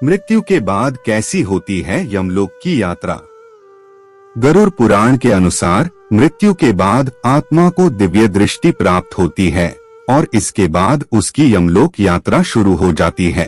मृत्यु के बाद कैसी होती है यमलोक की यात्रा। गरुड़ पुराण के अनुसार मृत्यु के बाद आत्मा को दिव्य दृष्टि प्राप्त होती है और इसके बाद उसकी यमलोक यात्रा शुरू हो जाती है।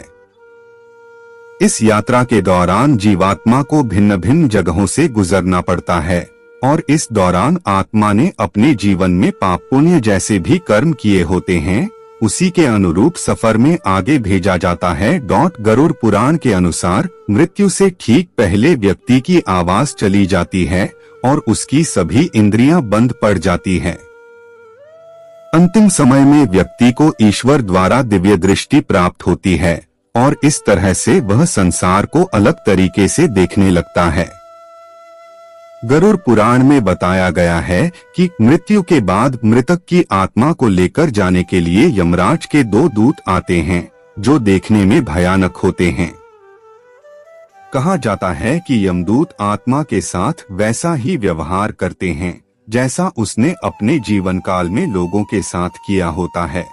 इस यात्रा के दौरान जीवात्मा को भिन्न भिन्न जगहों से गुजरना पड़ता है और इस दौरान आत्मा ने अपने जीवन में पाप पुण्य जैसे भी कर्म किए होते हैं, उसी के अनुरूप सफर में आगे भेजा जाता है। गरुड़ पुराण के अनुसार मृत्यु से ठीक पहले व्यक्ति की आवाज चली जाती है और उसकी सभी इंद्रियां बंद पड़ जाती है। अंतिम समय में व्यक्ति को ईश्वर द्वारा दिव्य दृष्टि प्राप्त होती है और इस तरह से वह संसार को अलग तरीके से देखने लगता है। गरुड़ पुराण में बताया गया है कि मृत्यु के बाद मृतक की आत्मा को लेकर जाने के लिए यमराज के 2 दूत आते हैं जो देखने में भयानक होते हैं। कहा जाता है कि यमदूत आत्मा के साथ वैसा ही व्यवहार करते हैं जैसा उसने अपने जीवन काल में लोगों के साथ किया होता है।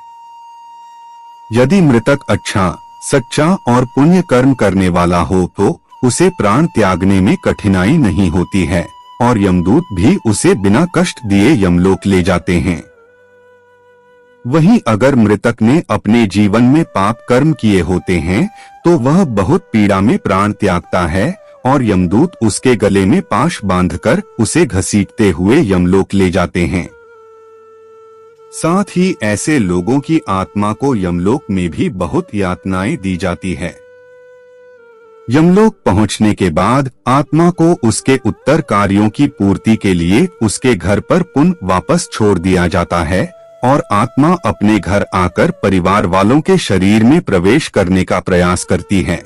यदि मृतक अच्छा, सच्चा और पुण्य कर्म करने वाला हो तो उसे प्राण त्यागने में कठिनाई नहीं होती है और यमदूत भी उसे बिना कष्ट दिए यमलोक ले जाते हैं। वहीं अगर मृतक ने अपने जीवन में पाप कर्म किए होते हैं तो वह बहुत पीड़ा में प्राण त्यागता है और यमदूत उसके गले में पाश बांधकर उसे घसीटते हुए यमलोक ले जाते हैं। साथ ही ऐसे लोगों की आत्मा को यमलोक में भी बहुत यातनाएं दी जाती है। यमलोक पहुंचने के बाद आत्मा को उसके उत्तर कार्यों की पूर्ति के लिए उसके घर पर पुनः वापस छोड़ दिया जाता है और आत्मा अपने घर आकर परिवार वालों के शरीर में प्रवेश करने का प्रयास करती है,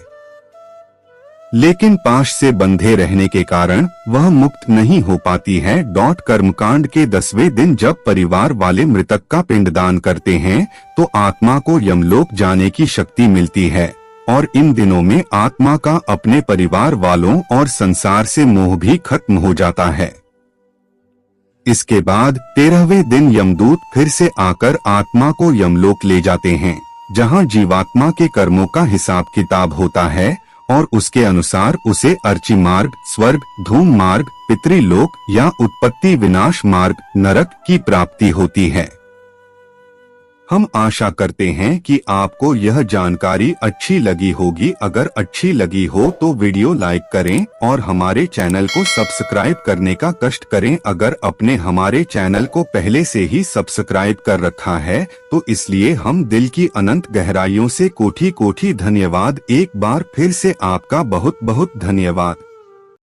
लेकिन पाश से बंधे रहने के कारण वह मुक्त नहीं हो पाती है। कर्मकांड के 10वें दिन जब परिवार वाले मृतक का पिंडदान करते हैं तो आत्मा को यमलोक जाने की शक्ति मिलती है और इन दिनों में आत्मा का अपने परिवार वालों और संसार से मोह भी खत्म हो जाता है। इसके बाद 13वें दिन यमदूत फिर से आकर आत्मा को यमलोक ले जाते हैं जहां जीवात्मा के कर्मों का हिसाब किताब होता है और उसके अनुसार उसे अर्ची मार्ग, स्वर्ग, धूम मार्ग, पितृलोक या उत्पत्ति विनाश मार्ग, नरक की प्राप्ति होती है। हम आशा करते हैं कि आपको यह जानकारी अच्छी लगी होगी। अगर अच्छी लगी हो तो वीडियो लाइक करें और हमारे चैनल को सब्सक्राइब करने का कष्ट करें। अगर आपने हमारे चैनल को पहले से ही सब्सक्राइब कर रखा है तो इसलिए हम दिल की अनंत गहराइयों से कोटि कोटि धन्यवाद। एक बार फिर से आपका बहुत बहुत धन्यवाद।